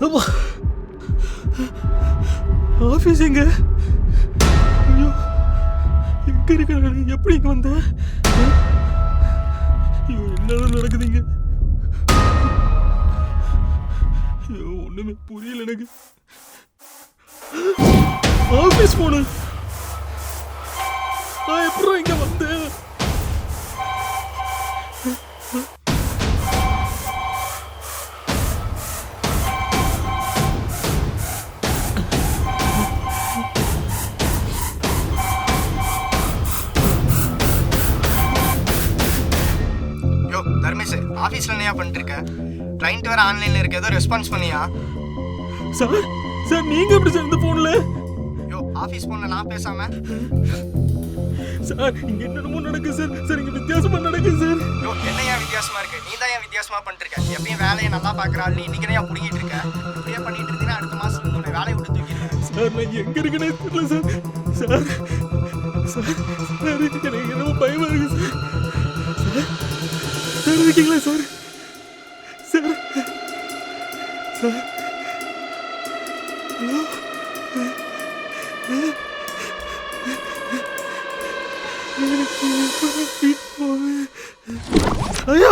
அப்பா, ஆஃபீஸ் எங்க? ஐயோ, எங்க இருக்க? எப்படி இங்க வந்த? ஐயோ, என்ன நடக்குதுங்க? ஐயோ, ஒண்ணுமே புரியல எனக்கு. ஆஃபீஸ் போன நான் எப்படி இங்க வந்தேன்? யோ தர்மேஷ், ஆஃபீஸில் என்னையா பண்ணிட்டு இருக்க? கிளைண்ட் வேறு ஆன்லைனில் இருக்க, ஏதோ ரெஸ்பான்ஸ் பண்ணியா? சார் சார், நீங்க எப்படி சார் இந்த போன்ல? யோ ஆஃபீஸ் ஃபோனில் நான் பேசாம? சார், இங்க என்னென்னமோ நடக்குது சார். சார், இங்க வித்தியாசமா நடக்குது சார். யோ என்னையா வித்தியாசமா இருக்கு? நீ தான் ஏன் வித்தியாசமா பண்ணிட்டு இருக்க? எப்பயும் வேலையை நல்லா பார்க்குறாள், நீ இன்னைக்கு ஏன் பிடிக்கிட்டு இருக்க? இப்படியே பண்ணிட்டு இருந்தீங்கன்னா அடுத்த மாதம் உன்னை வேலையை விட்டு தூக்கிடுவேன். சார், நான் எங்க இருக்கேனே தெரியல சார். சார் சார் சார், எனக்கு என்னமோ பயமா இருக்கு சார். சார் சார், இருக்கீங்களா சார்? Sir sir, hello? எனக்கு வீட்டு போவேன். ஐயா,